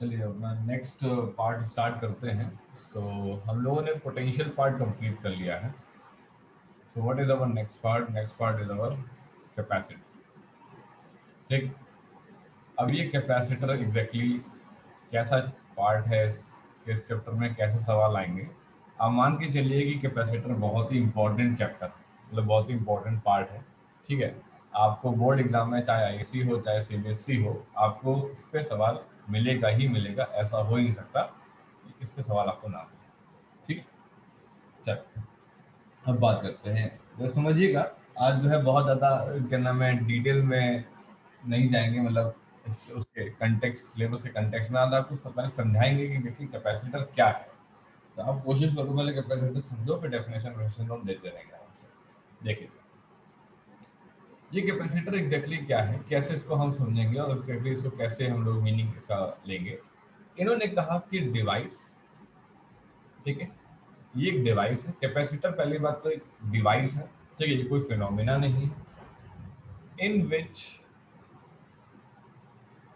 चलिए अपना next part start करते हैं। सो हम लोगों ने पोटेंशियल पार्ट कंप्लीट कर लिया है। So what is our next part? Next part is our capacity. ठीक। अब ये कैपेसिटर एग्जैक्टली कैसा पार्ट है, किस चैप्टर में कैसे सवाल आएंगे। आप मान के चलिए कि कैपेसिटर बहुत ही इंपॉर्टेंट चैप्टर, मतलब बहुत ही इंपॉर्टेंट पार्ट है। ठीक है। आपको बोर्ड एग्जाम में चाहे आईएससी हो चाहे सीबीएसई हो, आपको उस पर सवाल मिलेगा ही मिलेगा, ऐसा हो ही नहीं सकता कि इस पे सवाल आपको ना मिले। ठीक है। चलो अब बात करते हैं। तो समझिएगा, आज जो है बहुत ज़्यादा क्या नाम है डिटेल में नहीं जाएंगे, मतलब उसके कंटेक्स्ट, सिलेबस के कंटेक्स्ट में आज आपको पहले समझाएंगे कि देखिए कैपेसिटर क्या है। तो आप कोशिश करो पहले कैपेसिटर समझो, फिर डेफिनेशन हम देते रहेंगे आपसे। देखिए ये कैपेसिटर एग्जैक्टली क्या है, कैसे इसको हम समझेंगे और एग्जैक्टली इसको कैसे हम लोग मीनिंग इसका लेंगे। इन्होंने कहा कि डिवाइस, ठीक है, ये एक डिवाइस है। कैपेसिटर पहली बात तो एक डिवाइस है, ठीक है, ये कोई फिनोमिना नहीं है। In which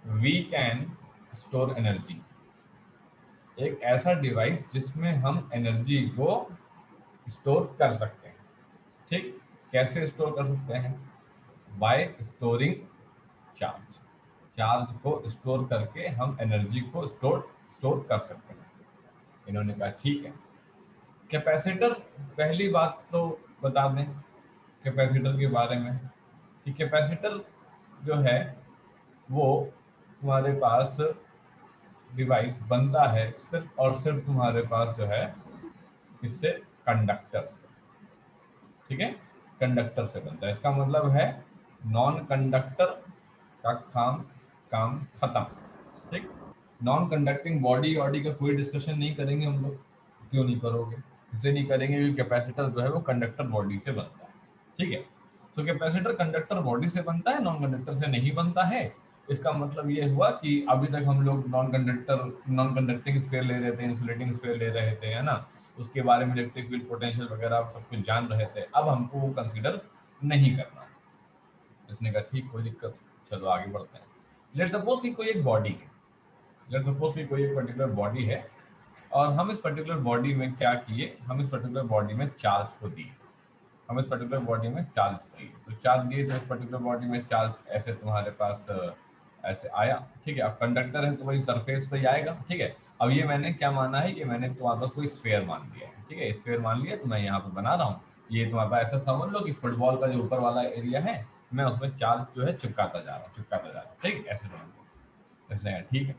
we can store energy, एक ऐसा डिवाइस जिसमें हम एनर्जी को स्टोर कर सकते हैं। ठीक। कैसे स्टोर कर सकते हैं? Bye storing charge. चार्ज को स्टोर करके हम एनर्जी को स्टोर स्टोर कर सकते हैं। इन्होंने कहा ठीक है। कैपेसिटर, पहली बात तो बता दें कैपेसिटर के बारे में कि कैपेसिटर जो है वो तुम्हारे पास डिवाइस बनता है सिर्फ और सिर्फ तुम्हारे पास जो है इससे, कंडक्टर से। ठीक है, कंडक्टर से बनता है। इसका मतलब है नॉन कंडक्टर का काम काम खत्म। ठीक। नॉन कंडक्टिंग बॉडी वॉडी का कोई डिस्कशन नहीं करेंगे हम लोग। क्यों नहीं करोगे? इसलिए नहीं करेंगे क्योंकि कैपेसिटर जो है वो कंडक्टर बॉडी से बनता है। ठीक है। तो कैपेसिटर कंडक्टर बॉडी से बनता है, नॉन कंडक्टर से नहीं बनता है। इसका मतलब ये हुआ कि अभी तक हम लोग नॉन कंडक्टिंग स्फीयर ले रहे थे, इंसुलेटिंग स्फीयर ले रहे थे, है ना। उसके बारे में इलेक्ट्रिक फील्ड पोटेंशियल वगैरह सब कुछ जान रहे थे। अब हमको वो कंसिडर नहीं करना। इसने कहा ठीक, कोई दिक्कत नहीं। चलो आगे बढ़ते हैं। लेट सपोज कि कोई एक बॉडी है, लेट सपोज कि कोई एक पर्टिकुलर बॉडी है और हम इस पर्टिकुलर बॉडी में क्या किए, हम इस पर्टिकुलर बॉडी में चार्ज को दिए। हम इस पर्टिकुलर बॉडी में चार्ज दिए, तो चार्ज दिए तो इस पर्टिकुलर बॉडी में चार्ज ऐसे तुम्हारे पास ऐसे आया। ठीक है। अब कंडक्टर है तो वही सरफेस पे ही आएगा। ठीक है। अब ये मैंने क्या माना है, ये मैंने तुम्हारे पास कोई स्फेयर मान लिया है। ठीक है, स्फेयर मान लिया तो मैं यहाँ पे बना रहा हूँ। ये तुम्हारे पास ऐसा समझ लो कि फुटबॉल का जो ऊपर वाला एरिया है, मैं उसमें चार्ज जो है चिपकाता जा रहा हूँ, चिपकाता जा रहा हूँ। ठीक है, ऐसे समझ लो। इसने कहा ठीक है,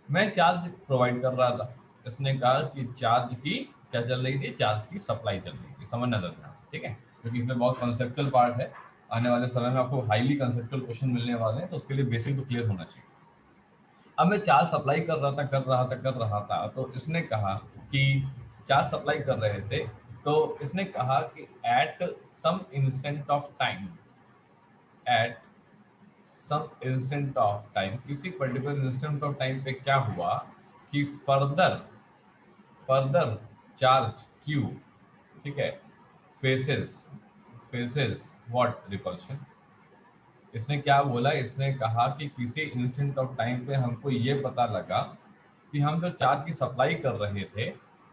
मैं चार्ज प्रोवाइड कर रहा था। इसने कहा कि चार्ज की क्या चल रही थी, चार्ज की सप्लाई चल रही थी। समझना दरकार से, ठीक है, क्योंकि इसमें बहुत कंसेप्चुअल पार्ट है। आने वाले समय में आपको हाईली कंसेप्चुअल क्वेश्चन मिलने वाले हैं, तो उसके लिए बेसिक तो क्लियर होना चाहिए। अब मैं चार्ज सप्लाई कर रहा था, तो इसने कहा कि चार्ज सप्लाई कर रहे थे, तो इसने कहा कि at some instant of time, at some instant of time, किसी पर्टिकुलर इंस्टेंट ऑफ टाइम पे क्या हुआ कि फर्दर फर्दर चार्ज क्यू, ठीक है, फेसेस फेसेस व्हाट, रिपल्शन। इसने क्या बोला, इसने कहा कि किसी इंस्टेंट ऑफ टाइम पे हमको ये पता लगा कि हम जो चार्ज की सप्लाई कर रहे थे,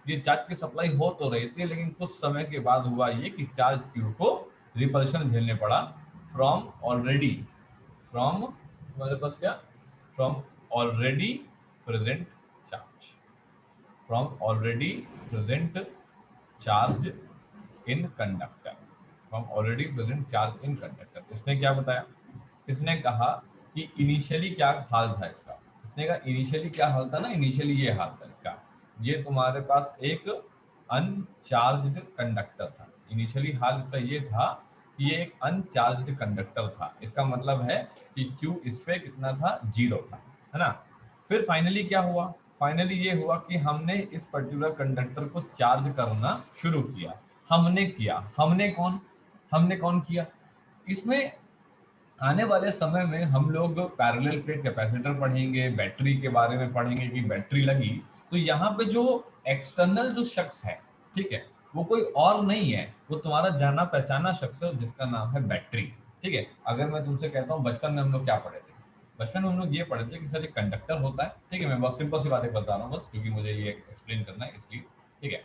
ये चार्ज की सप्लाई हो तो रही थी, लेकिन कुछ समय के बाद हुआ ये कि चार्ज क्यू को रिपल्शन झेलने पड़ा फ्रॉम ऑलरेडी, फ्रॉम हमारे पास क्या, from already present charge, from already present charge in conductor, from already present charge in conductor. इसने क्या बताया, इसने कहा कि इनिशियली क्या हाल था इसका। इसने कहा इनिशियली क्या हाल था ना, इनिशियली ये हाल था इसका, ये तुम्हारे पास एक अनचार्ज्ड कंडक्टर था। इनिशियली हाल इसका ये था कि ये एक अनचार्ज्ड कंडक्टर था। इसका मतलब है कि क्यू इस पे कितना था, 0 था, है ना। फिर फाइनली क्या हुआ, फाइनली ये हुआ कि हमने इस पर्टिकुलर कंडक्टर को चार्ज करना शुरू किया। हमने किया, हमने कौन किया? इसमें आने वाले समय में हम लोग पैरेलल प्लेट कैपेसिटर पढ़ेंगे, बैटरी के बारे में पढ़ेंगे कि बैटरी लगी, तो यहाँ पे जो एक्सटर्नल जो शख्स है, ठीक है, वो कोई और नहीं है, वो तुम्हारा जाना पहचाना शख्स है जिसका नाम है बैटरी। ठीक है। अगर मैं तुमसे कहता हूँ बचपन में हम लोग क्या पढ़े थे, बचपन में हम लोग ये पढ़े थे कि सर एक कंडक्टर होता है, ठीक है, मैं बहुत सिंपल सी बातें बता रहा हूँ बस, क्योंकि मुझे ये एक्सप्लेन करना है इसलिए, ठीक है।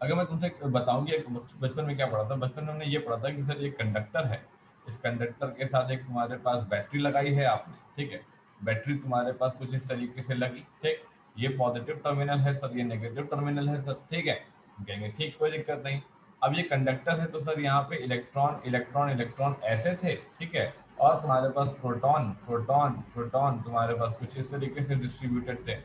अगर मैं तुमसे बताऊँ कि बचपन में क्या पढ़ा था, बचपन में हमने ये पढ़ा था कि सर ये कंडक्टर है, इस कंडक्टर के साथ एक तुम्हारे पास बैटरी लगाई है आपने, ठीक है, बैटरी तुम्हारे पास कुछ इस तरीके से लगी, ठीक, ये पॉजिटिव टर्मिनल है सर, ये नेगेटिव टर्मिनल है सर, ठीक है, हम कहेंगे ठीक, कोई दिक्कत नहीं। अब ये कंडक्टर है तो सर यहाँ पे इलेक्ट्रॉन इलेक्ट्रॉन इलेक्ट्रॉन ऐसे थे, ठीक है, और तुम्हारे पास प्रोटॉन प्रोटॉन प्रोटॉन तुम्हारे पास कुछ इस तरीके से डिस्ट्रीब्यूटेड थे।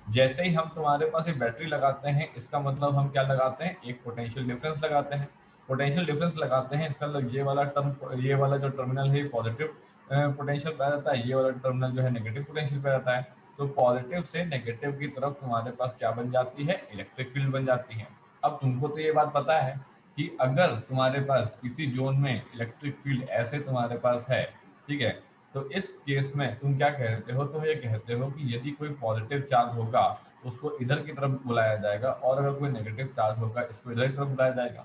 जैसे ही हम तुम्हारे पास एक बैटरी लगाते हैं, इसका मतलब हम क्या लगाते हैं, एक पोटेंशियल डिफरेंस लगाते हैं, पोटेंशियल डिफरेंस लगाते हैं, इसका मतलब ये वाला टर्म, ये वाला जो टर्मिनल है पॉजिटिव पोटेंशियल पे रहता है, ये वाला टर्मिनल जो है नेगेटिव पोटेंशियल पे रहता है। तो पॉजिटिव से नेगेटिव की तरफ तुम्हारे पास क्या बन जाती है, इलेक्ट्रिक फील्ड बन जाती है। अब तुमको तो ये बात पता है कि अगर तुम्हारे पास किसी जोन में इलेक्ट्रिक फील्ड ऐसे तुम्हारे पास है, ठीक है, तो इस केस में तुम क्या कहते हो, तुम ये कहते हो कि यदि कोई पॉजिटिव चार्ज होगा उसको इधर की तरफ बुलाया जाएगा, और अगर कोई नेगेटिव चार्ज होगा इसको इधर की तरफ बुलाया जाएगा।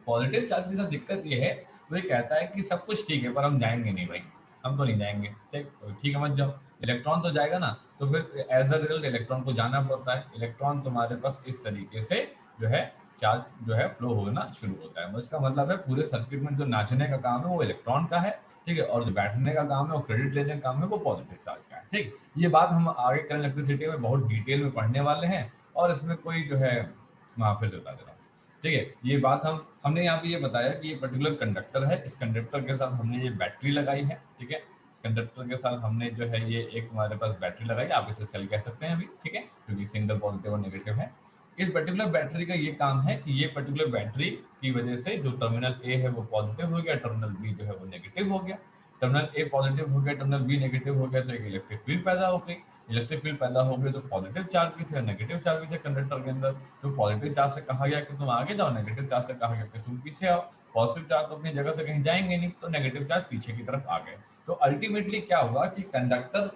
पॉजिटिव चार्ज के साथ दिक्कत ये है, वो ये कहता है कि सब कुछ ठीक है पर हम जाएंगे नहीं भाई, हम तो नहीं जाएंगे, ठीक, तो ठीक है मत जाओ, इलेक्ट्रॉन तो जाएगा ना, तो फिर एज अ रिजल्ट इलेक्ट्रॉन को जाना पड़ता है, इलेक्ट्रॉन तुम्हारे पास इस तरीके से जो है चार्ज जो है फ्लो होना शुरू होता है। इसका मतलब है पूरे सर्किट में जो नाचने का काम है वो इलेक्ट्रॉन का है, ठीक है, और जो बैठने का काम है और क्रेडिट लेने का काम है वो पॉजिटिव चार्ज का है, ठीक। ये बात हम आगे करंट इलेक्ट्रिसिटी में बहुत डिटेल में पढ़ने वाले हैं, और इसमें कोई जो है फिर से बता दे रहा हूँ, ठीक है। ये बात हमने यहाँ पे ये बताया कि ये पर्टिकुलर कंडक्टर है, इस कंडक्टर के साथ हमने ये बैटरी लगाई है, ठीक है, इस कंडक्टर के साथ हमने जो है ये एक हमारे पास बैटरी लगाई, आप इसे सेल कह सकते हैं अभी, ठीक है, क्योंकि सिंगल पॉजिटिव और नेगेटिव है। इस पर्टिकुलर बैटरी का ये काम है कि ये पर्टिकुलर बैटरी की वजह से जो टर्मिनल ए है वो पॉजिटिव हो गया, टर्मिनल बी जो है वो नेगेटिव हो गया, टर्मिनल ए पॉजिटिव हो गया, टर्मिनल बी नेगेटिव हो गया, तो एक इलेक्ट्रिक फील्ड पैदा हो गई। इलेक्ट्रिक फील्ड पैदा हो गई तो पॉजिटिव चार्ज भी थे, नेगेटिव चार्ज भी थे कंडक्टर के अंदर। तो पॉजिटिव चार्ज से कहा गया कि तुम आगे जाओ, नेगेटिव चार्ज से कहा गया कि तुम पीछे आओ। पॉजिटिव चार्ज तो अपनी जगह से कहीं जाएंगे नहीं, तो नेगेटिव चार्ज पीछे की तरफ आ गए। तो अल्टीमेटली क्या हुआ कि कंडक्टर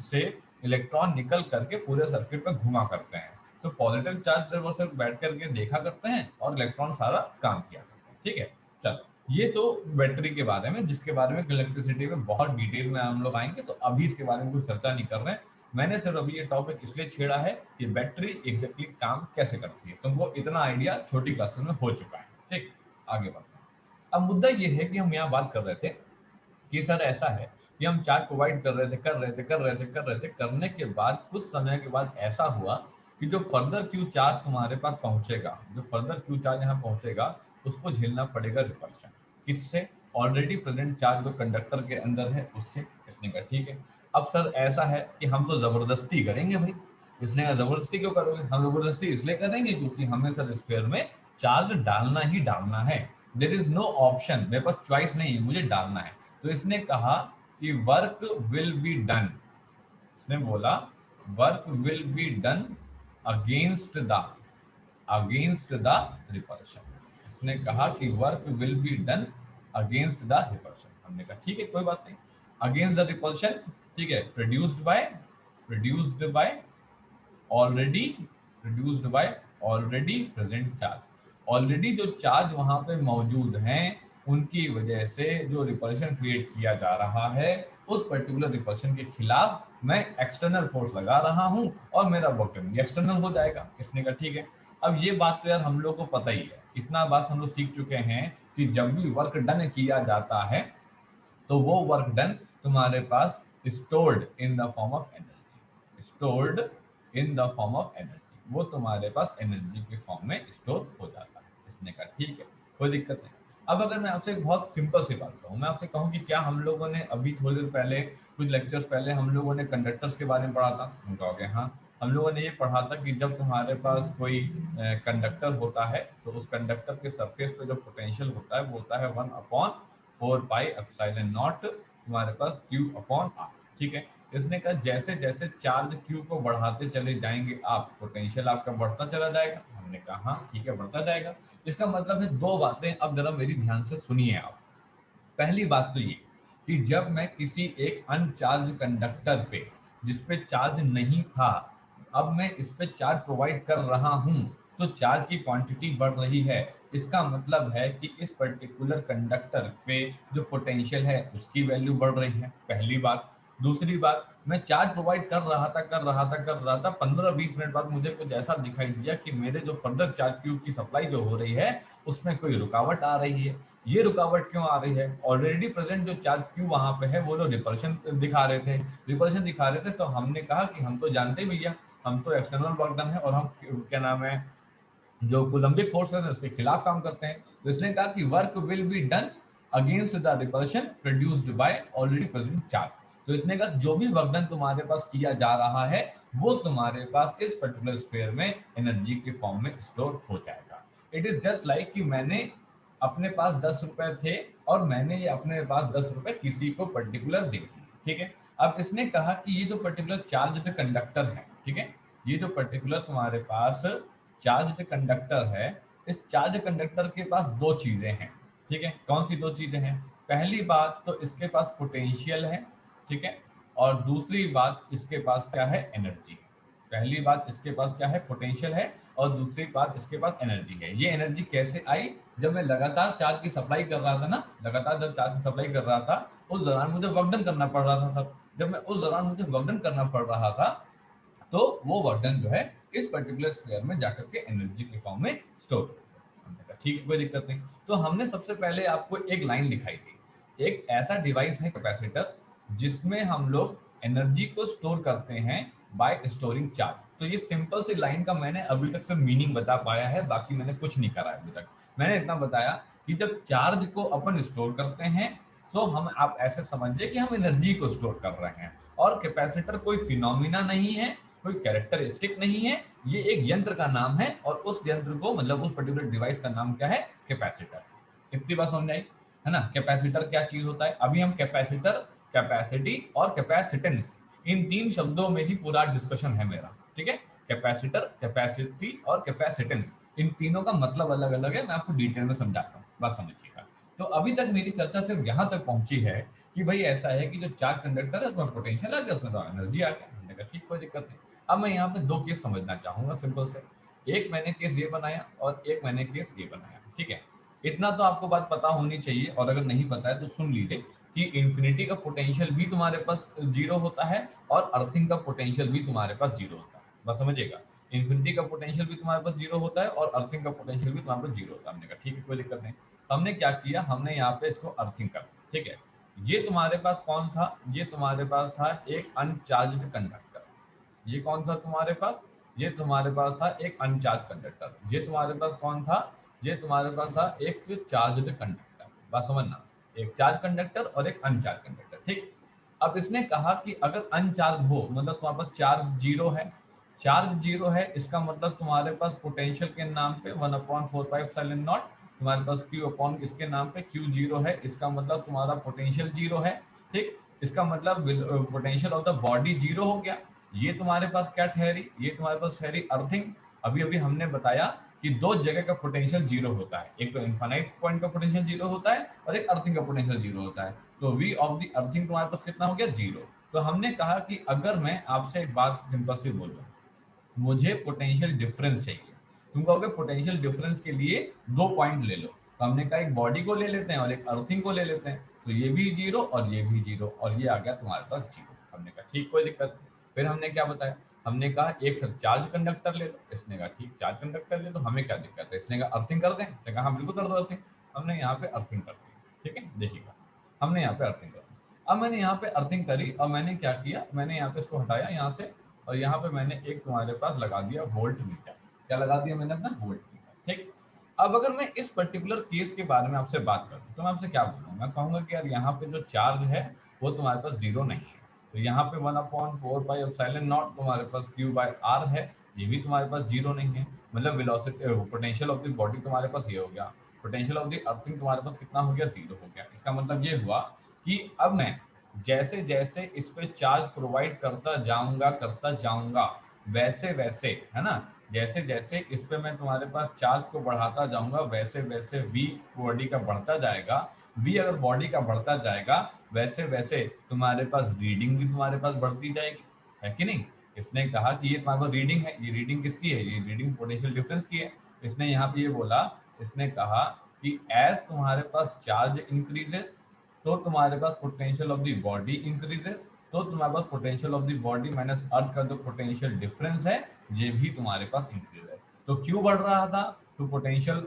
से इलेक्ट्रॉन निकल करके पूरे सर्किट में घुमा करते हैं। तो पॉजिटिव चार्ज से वो सिर्फ बैठ करके देखा करते हैं और इलेक्ट्रॉन सारा काम किया करते हैं, ठीक है। चलो, ये तो बैटरी के बारे में, जिसके बारे में इलेक्ट्रिसिटी में बहुत डिटेल में हम लोग आएंगे, तो अभी इसके बारे में कोई चर्चा नहीं कर रहे हैं। मैंने सिर्फ अभी ये टॉपिक इसलिए छेड़ा है कि बैटरी एग्जैक्टली काम कैसे करती है, तुमको इतना आइडिया छोटी क्लासेस में हो चुका है, ठीक। आगे बढ़ते हैं। अब मुद्दा ये है कि हम यहाँ बात कर रहे थे कि सर ऐसा है कि हम चार्ज प्रोवाइड कर रहे थे करने के बाद कुछ समय के बाद ऐसा हुआ कि जो फर्दर क्यू चार्ज तुम्हारे पास पहुंचेगा, जो फर्दर क्यू चार्ज यहाँ पहुंचेगा, उसको झेलना पड़ेगा रिपल्शन। किससे? ऑलरेडी प्रेजेंट चार्ज जो कंडक्टर के अंदर है उससे। इसने कहा ठीक है। अब सर ऐसा है कि हम तो जबरदस्ती करेंगे भाई। इसने कहा जबरदस्ती क्यों करोगे? हम जबरदस्ती इसलिए करेंगे क्योंकि हमें सर स्क्वायर में चार्ज डालना ही डालना है। देयर इज नो ऑप्शन, मेरे पास चॉइस नहीं है, मुझे डालना है। तो इसने कहा कि वर्क विल बी डन, इसने बोला work will be done against the repulsion. इसने कहा कि work will be done against the repulsion. हमने कहा ठीक है कोई बात नहीं, अगेंस्ट द रिपल्शन, ठीक है, produced by already present charge. Already जो चार्ज वहां पे मौजूद हैं उनकी वजह से जो रिपल्शन क्रिएट किया जा रहा है, उस पर्टिकुलर रिपल्शन के खिलाफ मैं एक्सटर्नल फोर्स लगा रहा हूं और मेरा वर्क भी एक्सटर्नल हो जाएगा। इसने कहा ठीक है। अब ये बात तो यार हम लोग को पता ही है, इतना बात हम लोग सीख चुके हैं कि जब भी वर्क डन किया जाता है तो वो वर्क डन तुम्हारे पास stored in the form of energy, stored in the form of energy, वो तुम्हारे पास एनर्जी के फॉर्म में स्टोर हो जाता है। इसने कहा ठीक है कोई दिक्कत नहीं। अब अगर मैं आपसे एक बहुत सिंपल सी बात कहूँ, मैं आपसे कहूँ कि क्या हम लोगों ने अभी थोड़ी देर पहले, कुछ लेक्चर्स पहले हम लोगों ने कंडक्टर्स के बारे में पढ़ा था? हम कहोगे हाँ, हम लोगों ने ये पढ़ा था कि जब तुम्हारे पास कोई कंडक्टर होता है तो उस कंडक्टर के सरफेस पे जो पोटेंशियल होता है वो होता है 1/4πε0 तुम्हारे पास Q/R, ठीक है। इसने कहा जैसे जैसे चार्ज Q को बढ़ाते चले जाएंगे आप, पोटेंशियल आपका बढ़ता चला जाएगा। हमने कहा हाँ ठीक है बढ़ता जाएगा। इसका मतलब है दो बातें, अब जरा मेरी ध्यान से सुनिए आप। पहली बात तो ये कि जब मैं किसी एक अनचार्ज कंडक्टर पे, जिस पे चार्ज नहीं था, अब मैं इस पे चार्ज प्रोवाइड कर रहा हूं तो चार्ज की क्वांटिटी बढ़ रही है। इसका मतलब है कि इस पर्टिकुलर कंडक्टर पे जो पोटेंशियल है उसकी वैल्यू बढ़ रही है, पहली बात। दूसरी बात, मैं चार्ज प्रोवाइड कर रहा था 15-20 मिनट बाद मुझे कुछ ऐसा दिखाई दिया कि मेरे जो फर्दर चार्ज क्यू की सप्लाई जो हो रही है उसमें कोई रुकावट आ रही है। ये रुकावट क्यों आ रही है? ऑलरेडी प्रेजेंट जो चार्ज क्यू वहां पे है वो लोग रिपल्शन दिखा रहे थे, तो हमने कहा कि हम तो जानते हैं भैया, हम तो एक्सटर्नल वर्क डन है और हम क्या नाम है जो कोलंबिक फोर्स है उसके खिलाफ काम करते हैं। तो इसने कहा कि work will be done against the repulsion produced by already present charge. तो इसने कहा जो भी वर्क डन तुम्हारे पास किया जा रहा है वो तुम्हारे पास इस पर्टिकुलर स्फीयर में एनर्जी के फॉर्म में स्टोर हो जाएगा। इट इज जस्ट लाइक कि मैंने अपने पास 10 रुपए थे और मैंने ये अपने पास 10 रुपए किसी को पर्टिकुलर दे दिए, ठीक है। अब इसने कहा कि ये जो पर्टिकुलर चार्ज कंडक्टर है, ठीक है, ये जो पर्टिकुलर तुम्हारे पास चार्ज कंडक्टर है, इस चार्ज कंडक्टर के पास दो चीजें हैं, ठीक है। कौन सी दो चीजें हैं? पहली बात तो इसके पास पोटेंशियल है, ठीक है, और दूसरी बात इसके पास क्या है? एनर्जी है। पहली बात इसके पास क्या है? पोटेंशियल है, और दूसरी बात इसके पास एनर्जी है। ये एनर्जी कैसे आई? जब मैं लगातार चार्ज की सप्लाई कर रहा था ना, लगातार जब चार्ज की सप्लाई कर रहा था उस दौरान मुझे वर्क डन करना पड़ रहा था सब। जब मैं उस दौरान मुझे वर्क डन करना पड़ रहा था तो वो वर्क डन जो है इस पर्टिकुलर स्क्वायर में जाकर के एनर्जी के फॉर्म में स्टोर हो गया। हमने कहा ठीक है, कोई दिक्कत नहीं। तो हमने सबसे पहले आपको एक लाइन दिखाई थी, एक ऐसा डिवाइस है कैपेसिटर जिसमें हम लोग एनर्जी को स्टोर करते हैं बाय स्टोरिंग चार्ज। तो ये सिंपल सी लाइन का मैंने अभी तक सिर्फ मीनिंग बता पाया है, बाकी मैंने कुछ नहीं करा है अभी तक। मैंने इतना बताया कि जब चार्ज को अपन स्टोर करते हैं तो हम, आप ऐसे समझिए कि हम एनर्जी को स्टोर कर रहे हैं। और कैपेसिटर कोई फिनोमिना नहीं है, कोई कैरेक्टरिस्टिक नहीं है, ये एक यंत्र का नाम है, और उस यंत्र को मतलब उस पर्टिकुलर डिवाइस का नाम क्या है? कैपेसिटर। इतनी बात समझ आई है ना? कैपेसिटर क्या चीज होता है? अभी हम कैपेसिटर, कैपेसिटी और कैपेसिटेंस, इन तीन शब्दों में ही पूरा डिस्कशन है मेरा, ठीक है। कैपेसिटर, कैपेसिटी और कैपेसिटेंस, इन तीनों का मतलब अलग अलग है, मैं आपको डिटेल में समझाता हूँ, बात समझिएगा। तो अभी तक मेरी चर्चा सिर्फ यहाँ तक पहुंची है कि भाई ऐसा है कि जो चार्ज कंडक्टर है उसमें पोटेंशियल आ गया, उसमें तो एनर्जी आ गया। हमने कहा ठीक, कोई दिक्कत नहीं। अब मैं यहाँ पे दो केस समझना चाहूंगा सिंपल से। एक मैंने केस ये बनाया और एक मैंने केस ये बनाया, ठीक है। इतना तो आपको बात पता होनी चाहिए, और अगर नहीं पता है तो सुन लीजिए कि इंफिनिटी का पोटेंशियल भी तुम्हारे पास जीरो होता है और अर्थिंग का पोटेंशियल भी तुम्हारे पास जीरो होता है। बस समझिएगा, इंफिनिटी का पोटेंशियल भी तुम्हारे पास जीरो होता है और अर्थिंग का पोटेंशियल भी तुम्हारे पास जीरो होता है। हमने कहा ठीक है, कोई दिक्कत नहीं। तो हमने क्या किया, हमने यहाँ पे इसको अर्थिंग कर दिया, ठीक है। ये तुम्हारे पास कौन था? ये तुम्हारे पास था एक अनचार्ज्ड कंडक्टर। ये कौन था तुम्हारे पास? ये तुम्हारे पास था एक अनचार्ज कंडक्टर। ये तुम्हारे पास कौन था? ये तुम्हारे पास था एक चार्ज्ड कंडक्टर। बात समझना, एक चार्ज कंडक्टर और एक अनचार्ज कंडक्टर, ठीक। अब इसने कहा कि अगर अनचार्ज हो मतलब तुम्हारे पास चार्ज जीरो है, चार्ज जीरो है इसका मतलब तुम्हारे पास पोटेंशियल के नाम पे 1/4πε0, तुम्हारे पास क्यू अपॉन इसके नाम पे क्यू जीरो है, इसका मतलब तुम्हारा पोटेंशियल जीरो है, ठीक। इसका मतलब potential of the body zero हो गया। ये तुम्हारे पास क्या ठहरी? ये तुम्हारे पास ठहरी अर्थिंग। अभी अभी हमने बताया कि दो जगह का पोटेंशियल जीरो होता है, एक तो इनफाइनाइट पॉइंट का पोटेंशियल जीरो होता है और एक अर्थिंग का पोटेंशियल जीरो होता है। तो वी ऑफ द अर्थिंग तुम्हारे पास कितना हो गया? जीरो। तो हमने कहा कि अगर मैं आपसे एक बात सिंपल सी बोलूं, मुझे पोटेंशियल डिफरेंस चाहिए, तुम कहोगे पोटेंशियल डिफरेंस के लिए दो पॉइंट ले लो। तो हमने कहा एक बॉडी को ले लेते हैं और एक अर्थिंग को ले लेते हैं, तो ये भी जीरो और ये भी जीरो, और ये आ गया तुम्हारे पास जीरो। हमने कहा ठीक, कोई दिक्कत नहीं। फिर हमने क्या बताया? हमने कहा एक सर चार्ज कंडक्टर ले लो। इसने कहा ठीक, चार्ज कंडक्टर ले लो, हमें क्या दिक्कत है? इसने कहा अर्थिंग कर दें। इसने कहा हाँ बिल्कुल कर दो अर्थिंग। हमने यहाँ पे अर्थिंग कर दी, ठीक है, देखिएगा, हमने यहाँ पे अर्थिंग कर दी। अब मैंने यहाँ पे अर्थिंग करी और मैंने क्या किया, मैंने यहाँ पे इसको हटाया यहाँ से, और यहाँ पे मैंने एक तुम्हारे पास लगा दिया वोल्ट मीटर। क्या लगा दिया मैंने? अपना वोल्ट मीटर, ठीक। अब अगर मैं इस पर्टिकुलर केस के बारे में आपसे बात करूं तो मैं आपसे क्या बोलूंगा? मैं कहूंगा कि यार यहाँ पे जो चार्ज है वो तुम्हारे पास जीरो नहीं है, तो यहाँ पे 1/4πε0 तुम्हारे पास क्यू बाय आर है, ये भी तुम्हारे पास जीरो नहीं है। मतलब velocity, potential of the body तुम्हारे पास ये हो गया, पोटेंशियल ऑफ द अर्थिंग तुम्हारे पास कितना हो गया? जीरो हो गया। इसका मतलब ये हुआ कि अब मैं जैसे जैसे इस पे चार्ज प्रोवाइड करता जाऊंगा वैसे वैसे, है ना, जैसे जैसे इस पे मैं तुम्हारे पास चार्ज को बढ़ाता जाऊंगा वैसे वैसे वी बॉडी का बढ़ता जाएगा। वी अगर बॉडी का बढ़ता जाएगा वैसे वैसे तुम्हारे पास रीडिंग भी तुम्हारे पास बढ़ती जाएगी, है कि नहीं? इसने कहा कि ये तुम्हारे पास रीडिंग है, ये रीडिंग किसकी है? ये रीडिंग पोटेंशियल डिफरेंस की है। इसने यहाँ पे ये बोला, इसने कहा कि एज तुम्हारे पास चार्ज इंक्रीजेस तो तुम्हारे पास potential of the body increases, तो तुम्हारे पास potential of the body minus earth का जो पोटेंशियल डिफरेंस है ये भी तुम्हारे पास इंक्रीज है। तो क्यों बढ़ रहा था, तो पोटेंशियल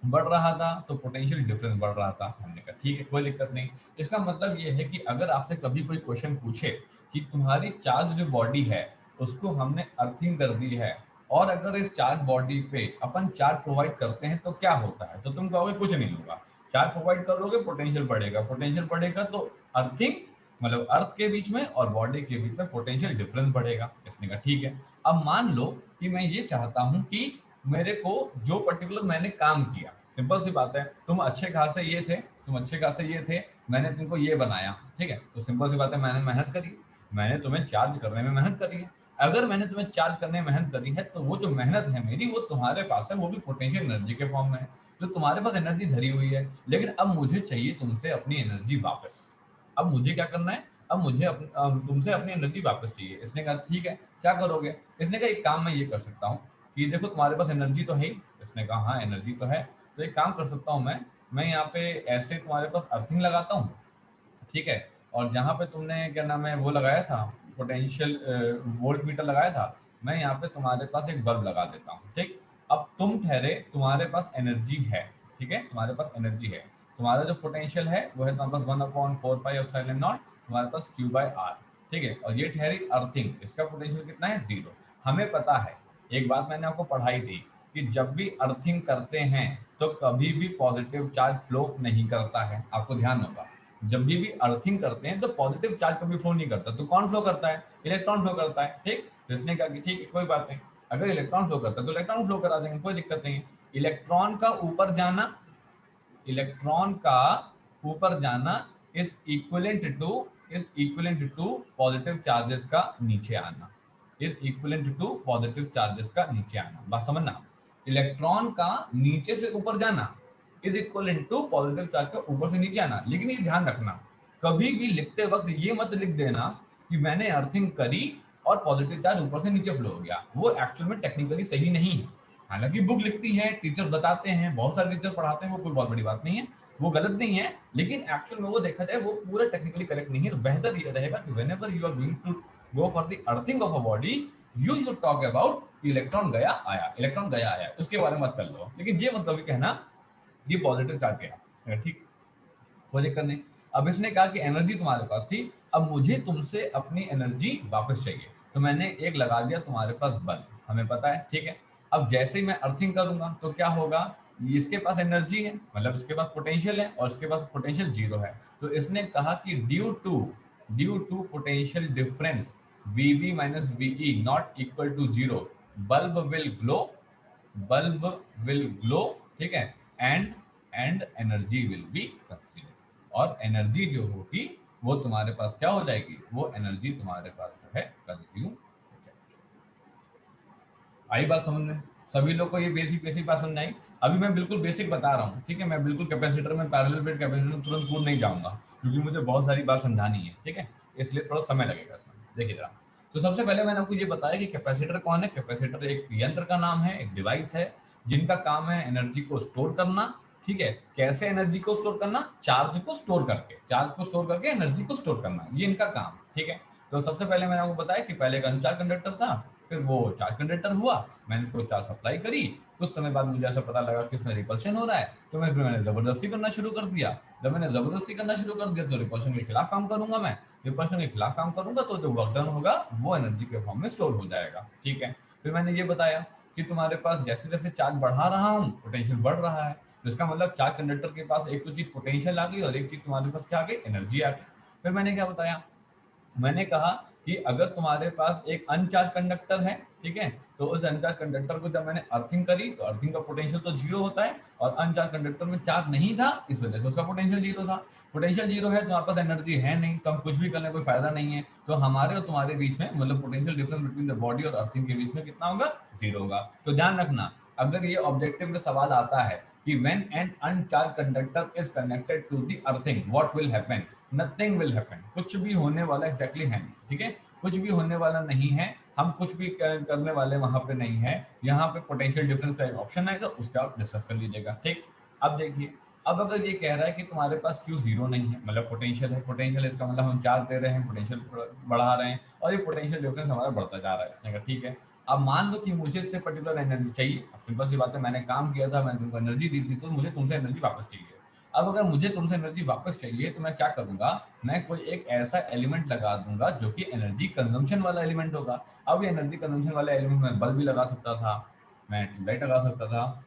बढ़ रहा था, तो पोटेंशियल डिफरेंस बढ़ रहा था। हमने कहा ठीक है, कोई दिक्कत नहीं। इसका मतलब ये है कि अगर आपसे कभी कोई क्वेश्चन पूछे कि तुम्हारी चार्ज जो बॉडी है उसको हमने अर्थिंग कर दी है, और अगर इस चार्ज बॉडी पे अपन चार्ज प्रोवाइड करते हैं तो क्या होता है, तो तुम कहोगे कुछ नहीं होगा। चार्ज प्रोवाइड करोगे, पोटेंशियल बढ़ेगा, पोटेंशियल बढ़ेगा तो अर्थिंग मतलब अर्थ के बीच में और बॉडी के बीच में पोटेंशियल डिफरेंस बढ़ेगा। इसने कहा ठीक है। अब मान लो कि मैं ये चाहता हूं कि मेरे को जो पर्टिकुलर मैंने काम किया, सिंपल सी बात है, तुम अच्छे खासे ये थे, तुम अच्छे खासे ये थे, मैंने तुमको ये बनाया, ठीक है, तो सिंपल सी बात है मैंने मेहनत करी, मैंने तुम्हें चार्ज करने में मेहनत करी है। अगर मैंने तुम्हें चार्ज करने में मेहनत करी है तो वो जो मेहनत है मेरी वो तुम्हारे पास है, वो भी पोटेंशियल एनर्जी के फॉर्म में है, जो तुम्हारे पास एनर्जी धरी हुई है। लेकिन अब मुझे चाहिए तुमसे अपनी एनर्जी वापस। अब मुझे क्या करना है, अब मुझे तुमसे अपनी एनर्जी वापस चाहिए। इसने कहा ठीक है, क्या करोगे? इसने कहा एक काम मैं ये कर सकता हूँ कि देखो तुम्हारे पास एनर्जी तो है ही। इसने कहा हाँ एनर्जी तो है, तो एक काम कर सकता हूँ मैं यहाँ पे ऐसे तुम्हारे पास अर्थिंग लगाता हूँ, ठीक है, और जहाँ पे तुमने क्या नाम है वो लगाया था पोटेंशियल वोल्ट मीटर लगाया था, मैं यहाँ पे तुम्हारे पास एक बल्ब लगा देता हूँ, ठीक। अब तुम ठहरे, तुम्हारे पास एनर्जी है, ठीक है, तुम्हारे पास एनर्जी है, तुम्हारा जो पोटेंशियल है वो है तुम्हारे पास 1/4 पाई एप्सिलॉन नॉट तुम्हारे पास Q/R, ठीक है, और ये ठहरी अर्थिंग, इसका पोटेंशियल कितना है, 0। हमें पता है, एक बात मैंने आपको पढ़ाई थी कि जब भी अर्थिंग करते हैं तो कभी भी पॉजिटिव चार्ज फ्लो नहीं करता है, आपको ध्यान होगा। जब भी अर्थिंग करते हैं तो पॉजिटिव चार्ज कभी फ्लो नहीं करता, तो कौन फ्लो करता है, इलेक्ट्रॉन फ्लो करता है, ठीक। तो इसने कहा कि ठीक है कोई बात नहीं, अगर इलेक्ट्रॉन फ्लो करता है तो इलेक्ट्रॉन फ्लो करा देंगे, कोई दिक्कत नहीं है। इलेक्ट्रॉन का ऊपर जाना, इलेक्ट्रॉन का ऊपर जाना is equivalent to positive charges का नीचे आना, is equivalent to positive charges का नीचे आना। बात समझना, इलेक्ट्रॉन का नीचे से ऊपर जाना is equivalent to positive charge का ऊपर से नीचे आना। लेकिन ये ध्यान रखना, कभी भी लिखते वक्त ये मत लिख देना कि मैंने अर्थिंग करी और पॉजिटिव चार्ज ऊपर से नीचे फ्लो हो गया, वो एक्चुअल में टेक्निकली सही नहीं है। हालांकि बुक लिखती है, टीचर्स बताते हैं, बहुत सारे टीचर पढ़ाते हैं, वो कोई बहुत बड़ी बात नहीं है, वो गलत नहीं है, लेकिन एक्चुअल में वो देखा जाए वो पूरा टेक्निकली करेक्ट नहीं है। तो बेहतर ये रहेगा कि whenever you are going to go for the earthing of a body, you should talk about electron गया आया, इलेक्ट्रॉन गया आया, उसके बारे में मत कर लो। लेकिन ये मतलब ये कहना ये पॉजिटिव चार्ज गया, ठीक, कोई दिक्कत नहीं। अब इसने कहा कि एनर्जी तुम्हारे पास थी, अब मुझे तुमसे अपनी एनर्जी वापस चाहिए, तो मैंने एक लगा दिया तुम्हारे पास बल्ब, हमें पता है, ठीक है। अब जैसे ही मैं अर्थिंग करूंगा तो क्या होगा, इसके पास एनर्जी है, मतलब इसके पास पोटेंशियल है और इसके पास पोटेंशियल 0 है। तो इसने कहा कि due to potential difference VB minus VE not equal to 0, bulb will glow, bulb will glow, ठीक है, and energy will be consume, और एनर्जी जो होगी वो तुम्हारे पास क्या हो जाएगी, वो एनर्जी तुम्हारे पास जो है कंज्यूम हो जाएगी। आई बात समझ में? सभी लोग को ये बेसिक बेसिक बात समझ आई? अभी मैं बिल्कुल बेसिक बता रहा हूँ, ठीक है, मैं बिल्कुल कैपेसिटर में पैरेलल प्लेट कैपेसिटर तुरंत कूद नहीं जाऊंगा, क्योंकि मुझे बहुत सारी बात समझानी है, ठीक है, इसलिए थोड़ा समय लगेगा इसमें। देखिए जरा, तो सबसे पहले मैंने आपको ये बताया कि कैपेसिटर कौन है। कैपेसिटर एक यंत्र का नाम है, एक डिवाइस है, जिनका काम है एनर्जी को स्टोर करना, ठीक है। कैसे एनर्जी को स्टोर करना, चार्ज को स्टोर करके, चार्ज को स्टोर करके एनर्जी को स्टोर करना, ये इनका काम, ठीक है। तो सबसे पहले मैंने आपको बताया कि पहले एक अनचार्ज कंडक्टर था, फिर वो चार्ज कंडक्टर हुआ, मैंने उसको चार्ज सप्लाई करी, कुछ समय बाद मुझे ऐसा पता लगा कि उसमें रिपल्शन हो रहा है, तो मैंने जबरदस्ती करना शुरू कर दिया। जब मैंने जबरदस्ती करना शुरू कर दिया तो रिपल्शन के खिलाफ काम करूंगा, मैं रिपल्शन के खिलाफ काम करूंगा तो जो वर्क डन होगा वो एनर्जी के फॉर्म में स्टोर हो जाएगा, ठीक है। फिर मैंने ये बताया कि तुम्हारे पास जैसे जैसे चार्ज बढ़ा रहा हूँ पोटेंशियल बढ़ रहा है, तो इसका मतलब चार्ज कंडक्टर के पास एक तो चीज पोटेंशियल आ गई और एक चीज तुम्हारे पास क्या आ गई, एनर्जी आ गई। फिर मैंने क्या बताया, मैंने कहा कि अगर तुम्हारे पास एक अनचार्ज कंडक्टर है, ठीक है, तो उस अनचार्ज कंडक्टर को जब मैंने अर्थिंग करी तो अर्थिंग का पोटेंशियल तो 0 होता है, और अनचार्ज कंडक्टर में चार्ज नहीं था इस वजह से उसका पोटेंशियल 0 था। पोटेंशियल 0 है, तुम्हारे पास एनर्जी है नहीं, तो हम कुछ भी करने कोई फायदा नहीं है, तो हमारे और तुम्हारे बीच में मतलब potential difference between the body और अर्थिंग के बीच में कितना होगा, 0 होगा। तो ध्यान रखना, अगर ये ऑब्जेक्टिव में सवाल आता है कि when an uncharge conductor is connected to the earthing what will happen, nothing will happen, कुछ भी होने वाला एग्जैक्टली है नहीं, ठीक है, कुछ भी होने वाला नहीं है, हम कुछ भी करने वाले वहां पे नहीं है। यहाँ पे पोटेंशियल डिफरेंस का एक ऑप्शन आएगा, उसका आप डिस्कस कर लीजिएगा, ठीक। अब देखिए, अब अगर ये कह रहा है कि तुम्हारे पास क्यू जीरो नहीं है, मतलब पोटेंशियल है, पोटेंशियल इसका मतलब हम चार्ज दे रहे हैं, पोटेंशियल बढ़ा रहे हैं और ये पोटेंशियल डिफरेंस हमारा बढ़ता जा रहा है। इसने कहा ठीक है, अब मान लो कि मुझे इससे पर्टिकुलर एनर्जी चाहिए। अब सिंपल सी बात है, मैंने काम किया था, मैंने तुमको एनर्जी दी थी, तो मुझे तुमसे एनर्जी वापस चाहिए। अब अगर मुझे तुमसे एनर्जी वापस चाहिए तो मैं क्या करूंगा, मैं कोई एक ऐसा एलिमेंट लगा दूंगा जो कि एनर्जी कंजम्पशन वाला एलिमेंट होगा। अब ये एनर्जी कंजम्पशन वाला एलिमेंट में बल्ब भी लगा सकता था, मैं ट्यूबलाइट लगा सकता था,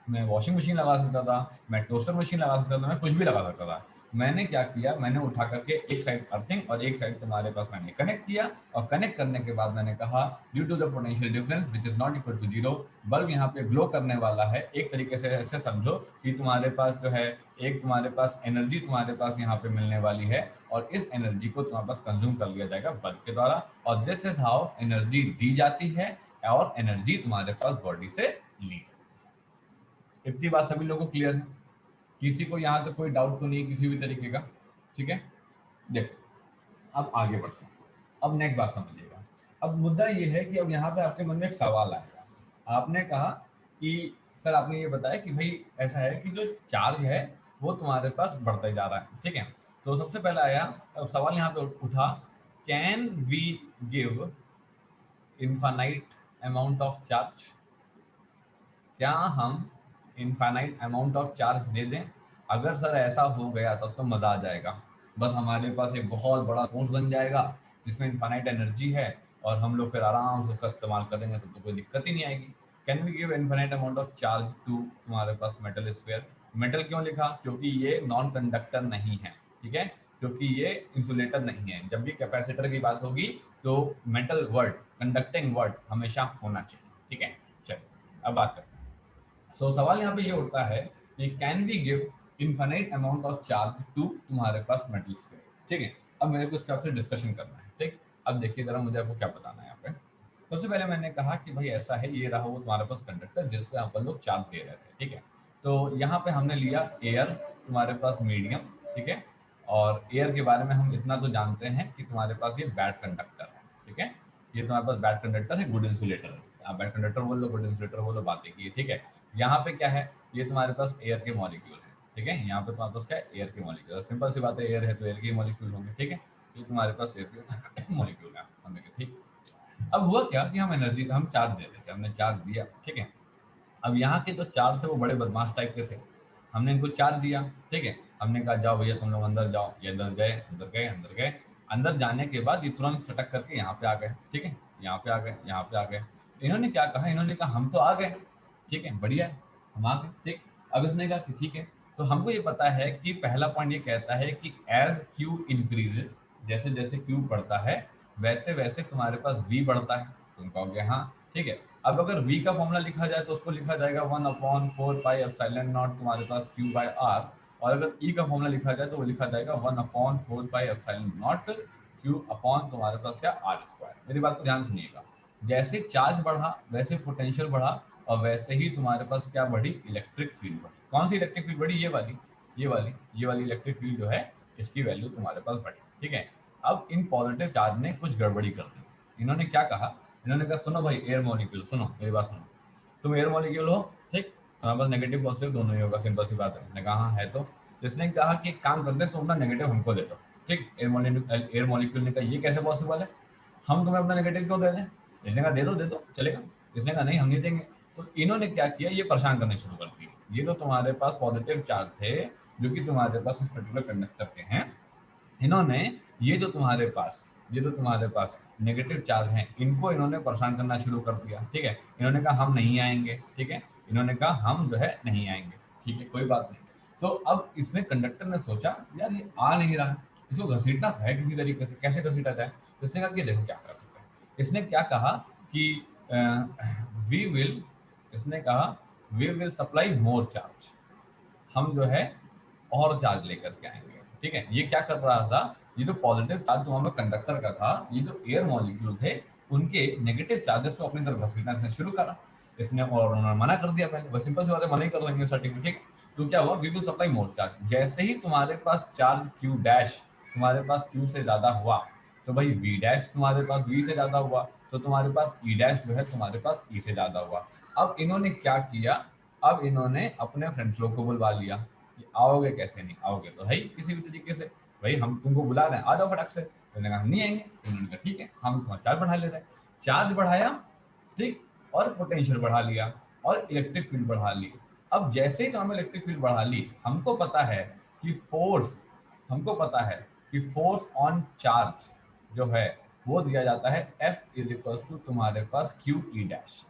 मैं वॉशिंग मशीन लगा सकता था, मैं टोस्टर मशीन लगा सकता था, मैं कुछ भी लगा सकता था। मैंने क्या किया, मैंने उठा करके एक साइड अर्थिंग और एक साइड तुम्हारे पास मैंने कनेक्ट किया, और कनेक्ट करने के बाद मैंने कहा due to the potential difference which is not equal to zero, bulb यहाँ पे ग्लो करने वाला है। एक तरीके से ऐसे समझो कि तुम्हारे पास जो है एक तुम्हारे पास एनर्जी तुम्हारे पास यहाँ पे मिलने वाली है, और इस एनर्जी को तुम्हारे पास कंज्यूम कर लिया जाएगा बल्ब के द्वारा, और दिस इज हाउ एनर्जी दी जाती है और एनर्जी तुम्हारे पास बॉडी से ली। इतनी बात सभी लोगों को क्लियर है? किसी को यहाँ तक कोई डाउट तो नहीं है किसी भी तरीके का? ठीक है, देखो अब आगे बढ़ते हैं। अब नेक्स्ट बात समझिएगा। अब मुद्दा ये है कि अब यहाँ पे आपके मन में एक सवाल आएगा। आपने कहा कि सर आपने ये बताया कि भाई ऐसा है कि जो चार्ज है वो तुम्हारे पास बढ़ता ही जा रहा है, ठीक है। तो सबसे पहला आया, अब सवाल यहाँ पे उठा, can we give infinite amount of charge? क्या हम इनफाइनाइट अमाउंट ऑफ चार्ज दे दें? अगर सर ऐसा हो गया तब तो मज़ा आ जाएगा। बस हमारे पास एक बहुत बड़ा सोर्स बन जाएगा जिसमें इनफाइनाइट एनर्जी है, और हम लोग फिर आराम से उसका इस्तेमाल करेंगे, तो कोई दिक्कत ही नहीं आएगी। Can we give infinite amount of charge to तुम्हारे पास मेटल स्फीयर? मेटल क्यों लिखा? क्योंकि ये नॉन कंडक्टर नहीं है, ठीक है, क्योंकि ये इंसुलेटर नहीं है। जब भी कैपेसिटर की बात होगी तो मेटल वर्ड, कंडक्टिंग वर्ड हमेशा होना चाहिए, ठीक है। चलिए अब बात करते हैं। सवाल यहाँ पे ये उठता है कि can we give infinite amount of charge to तुम्हारे पास मेटल स्फीयर, ठीक है। अब मेरे को इसके आपसे डिस्कशन करना है, ठीक। अब देखिए जरा मुझे आपको क्या बताना है यहाँ पे। सबसे पहले मैंने कहा कि भाई ऐसा है, ये रहा वो तुम्हारे पास कंडक्टर जिस पे अपन लोग चार्ज दे रहे थे, ठीक है। तो यहाँ पे हमने लिया एयर, तुम्हारे पास मीडियम, ठीक है। और एयर के बारे में हम इतना तो जानते हैं कि तुम्हारे पास ये बैड कंडक्टर है, ठीक है। ये तुम्हारे पास बैड कंडक्टर है, गुड इंसुलेटर है। आप बैड कंडक्टर बोल लो, गुड इंसुलेटर बोलो, बातें की, ठीक है। यहाँ पे क्या है, ये तुम्हारे पास एयर के मॉलिक्यूल है, ठीक है। यहाँ पे तुम्हारे पास क्या है, एयर के मॉलिक्यूल। सिंपल सी बात है, एयर है तो एयर के मॉलिक्यूल होंगे, ठीक है। ये तुम्हारे पास एयर के मॉलिक्यूल है, हमने कहा ठीक। अब हुआ क्या कि हम एनर्जी, हम चार्ज दे रहे थे, हमने चार्ज दिया, ठीक है। अब यहाँ के जो चार्ज थे वो बड़े बदमाश टाइप के थे। हमने इनको चार्ज दिया, ठीक है। हमने कहा जाओ भैया तुम लोग अंदर जाओ, ये अंदर गए, अंदर गए, अंदर गए। अंदर जाने के बाद ये तुरंत सटक करके यहाँ पे आ गए, ठीक है। यहाँ पे आ गए, यहाँ पे आ गए। इन्होंने क्या कहा, इन्होंने कहा हम तो आ गए, ठीक है, बढ़िया है, हम आ गए, ठीक। अब इसने कहा कि ठीक है, तो हमको ये पता है कि पहला पॉइंट ये कहता है कि एज क्यू इंक्रीजेस, जैसे जैसे क्यू बढ़ता है वैसे वैसे तुम्हारे पास वी बढ़ता है। तुम कहोगे हाँ, ठीक है। अब अगर v का फॉर्मूला लिखा जाए तो उसको लिखा जाएगा 1/4 पाई एप्सिलॉन नॉट तुम्हारे पास q बाय r, और अगर e का फॉर्मूला लिखा जाए तो वो लिखा जाएगा 1/4 pi epsilon not q upon तुम्हारे पास क्या, r स्क्वायर। मेरी बात को ध्यान सुनिएगा, जैसे चार्ज बढ़ा वैसे पोटेंशियल बढ़ा, और वैसे ही तुम्हारे पास क्या बढ़ी, इलेक्ट्रिक फील्ड बढ़ी। कौन सी इलेक्ट्रिक फील्ड बढ़ी? ये वाली, ये वाली इलेक्ट्रिक फील्ड जो है इसकी वैल्यू तुम्हारे पास बढ़ी, ठीक है। अब इन पॉजिटिव चार्ज ने कुछ गड़बड़ी कर दी। इन्होंने क्या कहा, इन्होंने कहा सुनो भाई एयर मॉलिक्यूल, सुनो मेरी बात सुनो, तुम एयर मॉलिक्यूल हो, ठीक, तुम्हारे पास नेगेटिव पॉजिटिव दोनों ही होगा, सिंपल सी बात है। मैंने कहा हाँ है। तो इसने कहा कि एक काम करते हैं, तुम अपना नेगेटिव हमको दे दो, ठीक। एयर मॉलिक्यूल ने कहा ये कैसे पॉसिबल है, हम तुम्हें अपना नेगेटिव क्यों दे दें? इसने कहा दे दो चलेगा। इसने कहा नहीं हम नहीं देंगे। तो इन्होंने क्या किया, ये परेशान करने शुरू कर दिए। ये तो तुम्हारे पास पॉजिटिव चार्ज थे जो कि तुम्हारे पास इस पर्टिकुलर कंडक्टर के हैं, इन्होंने ये जो तुम्हारे पास नेगेटिव चार्ज हैं इनको इन्होंने परेशान करना शुरू कर दिया, ठीक है। इन्होंने कहा हम नहीं आएंगे, ठीक है। इन्होंने कहा हम जो है नहीं आएंगे, ठीक है, कोई बात नहीं। तो अब इसने, कंडक्टर ने सोचा यार ये आ नहीं रहा, इसको घसीटना है किसी तरीके से, कैसे घसीटा जाए। तो इसने कहा कि देखो क्या कर सकते हैं। इसने क्या कहा कि वी विल इसने कहा we will supply more charge, हम जो है और चार्ज लेकर के आएंगे, ठीक है। ये क्या कर रहा था, ये जो पॉजिटिव चार्ज जो हमें कंडक्टर का था, ये जो एयर मॉलिक्यूल थे उनके नेगेटिव चार्जेस को अपनी तरफ घसीटना से शुरू करा। इसने, और उन्होंने मना कर दिया पहले, बस सिंपल सी बात है, मना ही कर देंगे स्टार्टिंग में, ठीक। तो क्या हुआ, we will supply more charge. जैसे ही तुम्हारे पास चार्ज क्यू डैश तुम्हारे पास क्यू से ज्यादा हुआ, तो भाई वी डैश तुम्हारे पास वी से ज्यादा हुआ, तो तुम्हारे पास ई डैश जो है तुम्हारे पास ई से ज्यादा हुआ। अब इन्होंने क्या किया, अब इन्होंने अपने फ्रेंड्स लोग को बुलवा लिया, कि आओगे कैसे, नहीं आओगे तो है ही किसी भी तरीके से, भाई हम तुमको बुला रहे हैं आ जाओ फटाक से। तो उन्होंने कहा हम नहीं आएंगे। तो उन्होंने कहा ठीक है हम तुम्हारा चार्ज बढ़ा ले रहे हैं। चार्ज बढ़ाया, ठीक, और पोटेंशियल बढ़ा लिया और इलेक्ट्रिक फील्ड बढ़ा ली। अब जैसे ही तो हमें इलेक्ट्रिक फील्ड बढ़ा ली, हमको पता है कि फोर्स, हमको पता है कि फोर्स ऑन चार्ज जो है वो दिया जाता है F इज इक्वल टू तुम्हारे पास क्यू ई डैश,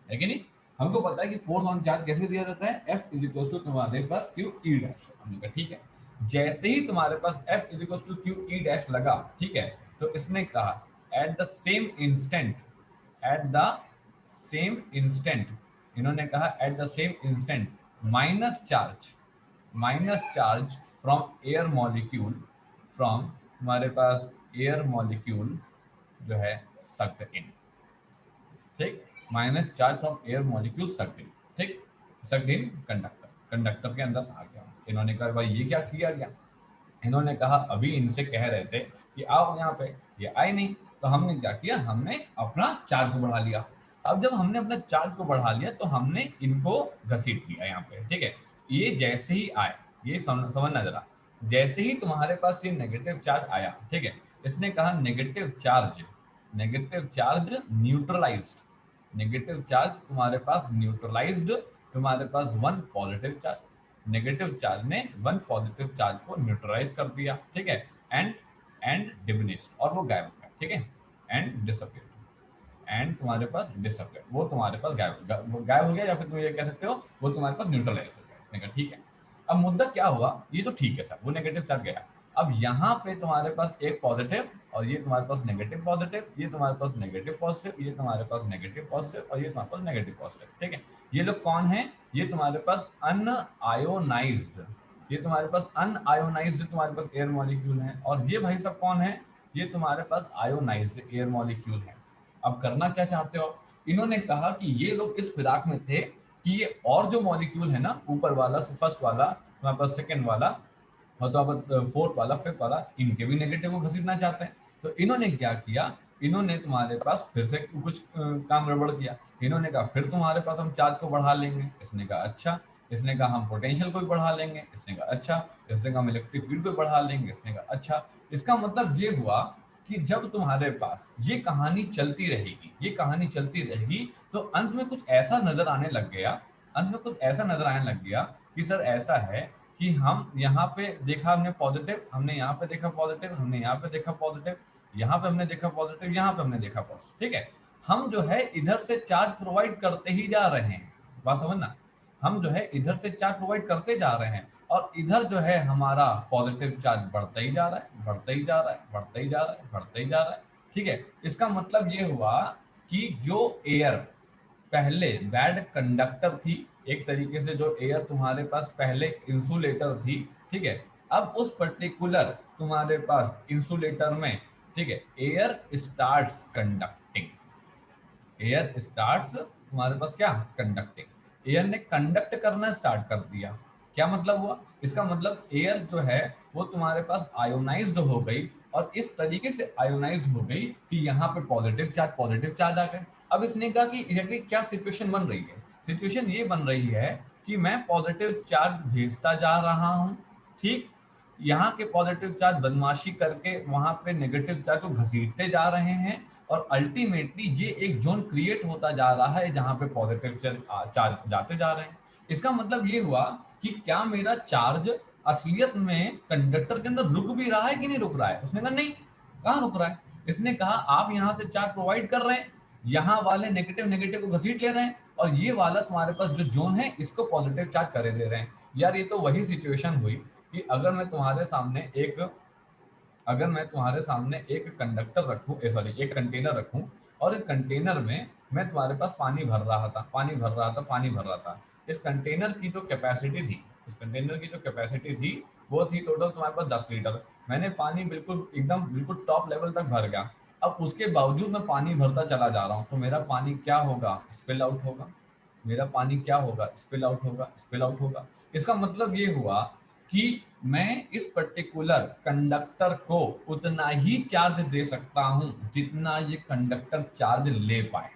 है कि नहीं। हमको पता है कि फोर्स ऑन चार्ज कैसे दिया जाता है, F इज इक्वल टू तुम्हारे पास क्यू ई डैश। हमने कहा ठीक है। जैसे ही तुम्हारे पास F is equal to Q E dash लगा, ठीक है, तो इसने कहा at the same instant, at the same instant, इन्होंने कहा at the same instant minus charge, minus charge from air molecule, from हमारे पास एयर मॉलिक्यूल जो है सक्ड इन, ठीक, minus charge from air molecule sucked in, ठीक, sucked इन conductor, conductor के अंदर आ गया। इन्होंने कहा भाई ये क्या किया गया। इन्होंने कहा अभी इनसे कह रहे थे कि आओ यहाँ पे, ये आए नहीं, तो हमने क्या किया, हमने अपना चार्ज को बढ़ा लिया। अब जब हमने अपना चार्ज को बढ़ा लिया तो हमने इनको घसीट लिया यहाँ पे, ठीक है। ये जैसे ही आए, ये समझना जरा, जैसे ही तुम्हारे पास ये नेगेटिव चार्ज आया, ठीक है, इसने कहा negative charge, negative charge neutralized, negative charge तुम्हारे पास न्यूट्रलाइज्ड, तुम्हारे पास one positive charge, negative charge ने वन पॉजिटिव चार्ज को न्यूट्रलाइज कर दिया, ठीक है, एंड डिमिनिश्ड, और वो गायब हो गया, ठीक है, एंड डिसअपियर, एंड तुम्हारे पास डिसअपियर, वो तुम्हारे पास गायब हो गया, या फिर तुम ये कह सकते हो वो तुम्हारे पास न्यूट्रलाइज हो गया। इसने कहा ठीक है। अब मुद्दा क्या हुआ, ये तो ठीक है सर, वो नेगेटिव चार्ज गया। अब यहाँ पे तुम्हारे पास एक पॉजिटिव, और ये तुम्हारे पास नेगेटिव पॉजिटिव, ये तुम्हारे पास नेगेटिव पॉजिटिव, ये तुम्हारे पास नेगेटिव पॉजिटिव, और ये तुम्हारे पास नेगेटिव पॉजिटिव, ठीक है। ये लोग कौन है, ये तुम्हारे पास अनआयोनाइज्ड, ये तुम्हारे पास अनआयोनाइज्ड तुम्हारे पास एयर मॉलिक्यूल है, और ये भाई सब कौन है, ये तुम्हारे पास आयोनाइज्ड एयर मॉलिक्यूल है। अब करना क्या चाहते हो। इन्होंने कहा कि ये लोग इस फिराक में थे कि ये और जो मॉलिक्यूल है ना, ऊपर वाला फर्स्ट वाला, तुम्हारे पास सेकंड वाला, और तो आप फोर्थ वाला फिफ्थ वाला, इनके भी नेगेटिव को घसीटना चाहते हैं। तो इन्होंने क्या किया, इन्होंने तुम्हारे पास फिर से कुछ काम गड़बड़ किया। इन्होंने कहा फिर तुम्हारे पास हम चार्ज को बढ़ा लेंगे। इसने कहा अच्छा। इसने कहा हम पोटेंशियल को भी बढ़ा लेंगे। इसने कहा अच्छा। इसने कहा हम इलेक्ट्रिक फील्ड को भी बढ़ा लेंगे। इसने कहा अच्छा। इसका मतलब ये हुआ कि जब तुम्हारे पास ये कहानी चलती रहेगी, ये कहानी चलती रहेगी, तो अंत में कुछ ऐसा नजर आने लग गया, अंत में कुछ ऐसा नजर आने लग गया कि सर ऐसा है कि हम यहाँ पे देखा हमने पॉजिटिव, हमने यहाँ पे देखा पॉजिटिव, हमने यहाँ पे देखा पॉजिटिव, यहाँ पे हमने देखा पॉजिटिव, यहाँ पे हमने देखा पॉजिटिव, ठीक है। हम जो है इधर से चार्ज प्रोवाइड करते ही जा रहे हैं, बात समझना, हम जो है इधर से चार्ज प्रोवाइड करते जा रहे हैं, और इधर जो है हमारा पॉजिटिव चार्ज बढ़ता ही जा रहा है, बढ़ता ही जा रहा है, बढ़ता ही जा रहा है, बढ़ता ही जा रहा है, ठीक है। इसका मतलब ये हुआ कि जो एयर पहले बैड कंडक्टर थी, एक तरीके से जो एयर तुम्हारे पास पहले इंसुलेटर थी, ठीक है, अब उस पर्टिकुलर तुम्हारे पास इंसुलेटर में, ठीक है, air starts conducting, air starts तुम्हारे पास क्या कंडक्टिंग, एयर ने कंडक्ट करना स्टार्ट कर दिया। क्या मतलब हुआ, इसका मतलब एयर जो है वो तुम्हारे पास आयोनाइज्ड हो गई, और इस तरीके से आयोनाइज्ड हो गई कि यहाँ पे पॉजिटिव चार्ज आ गए। अब इसने कहा कि एग्जैक्टली क्या सिचुएशन बन रही है, सिचुएशन ये बन रही है कि मैं पॉजिटिव चार्ज भेजता जा रहा हूँ, ठीक, यहाँ के पॉजिटिव चार्ज बदमाशी करके वहां पे नेगेटिव चार्ज को घसीटते जा रहे हैं, और अल्टीमेटली ये एक जोन क्रिएट होता जा रहा है जहां पे पॉजिटिव चार्ज जाते जा रहे हैं। इसका मतलब ये हुआ कि क्या मेरा चार्ज असलियत में कंडक्टर के अंदर रुक भी रहा है कि नहीं रुक रहा है। उसने कहा नहीं, कहाँ रुक रहा है। इसने कहा आप यहाँ से चार्ज प्रोवाइड कर रहे हैं, यहाँ वाले नेगेटिव नेगेटिव को घसीट ले रहे हैं, और ये वाला तुम्हारे पास जो जोन है इसको पॉजिटिव चार्ज करे दे रहे हैं। यार ये तो वही सिचुएशन हुई कि अगर मैं तुम्हारे सामने एक, अगर मैं तुम्हारे सामने एक कंडक्टर रखूं, सॉरी एक कंटेनर रखूं, और इस कंटेनर में मैं तुम्हारे पास पानी भर रहा था, पानी भर रहा था। इस कंटेनर की जो कैपेसिटी थी, इस कंटेनर की जो कैपेसिटी थी वो थी टोटल तुम्हारे पास 10 लीटर। मैंने पानी बिल्कुल एकदम बिल्कुल टॉप लेवल तक भर गया। अब उसके बावजूद मैं पानी भरता चला जा रहा हूँ, तो मेरा पानी क्या होगा, स्पिल आउट होगा। मेरा पानी क्या होगा, स्पिल आउट होगा, स्पिल आउट होगा। इसका मतलब ये हुआ कि मैं इस पर्टिकुलर कंडक्टर को उतना ही चार्ज दे सकता हूं जितना ये कंडक्टर चार्ज ले पाए।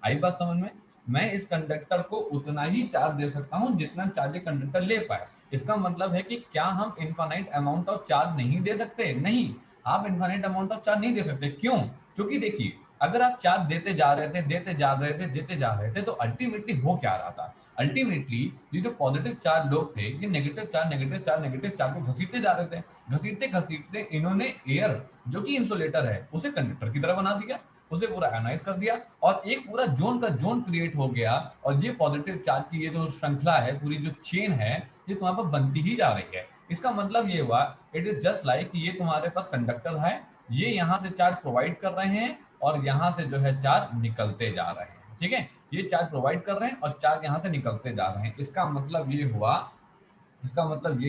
आई बात समझ में। मैं इस कंडक्टर को उतना ही चार्ज दे सकता हूं जितना चार्ज ये कंडक्टर ले पाए। इसका मतलब है कि क्या हम इनफाइनाइट अमाउंट ऑफ चार्ज नहीं दे सकते? नहीं, आप इनफाइनाइट अमाउंट ऑफ चार्ज नहीं दे सकते। क्यों? क्योंकि देखिए, अगर आप चार्ज देते जा रहे थे, देते जा रहे थे, देते जा रहे थे, तो अल्टीमेटली हो क्या रहा था? अल्टीमेटली ये जो पॉजिटिव चार्ज लोग थे, ये negative charge, negative charge, negative charge को घसीटते जा रहे थे। घसीटते घसीटते इन्होंने एयर, जो कि इंसुलेटर है, उसे कंडक्टर की तरह बना दिया, उसे पूरा एनालाइज कर दिया, और एक पूरा जोन का जोन क्रिएट हो गया। और ये पॉजिटिव चार्ज की ये जो श्रृंखला है, पूरी जो चेन है, ये तुम्हारे पास बनती ही जा रही है। इसका मतलब ये हुआ, इट इज जस्ट लाइक ये तुम्हारे पास कंडक्टर है, ये यहाँ से चार्ज प्रोवाइड कर रहे हैं और यहाँ से जो है चार्ज निकलते जा रहे हैं। ठीक है, ये चार्ज प्रोवाइड कर रहे हैं और चार्ज यहाँ से निकलते जा रहे हैं। इसका मतलब ये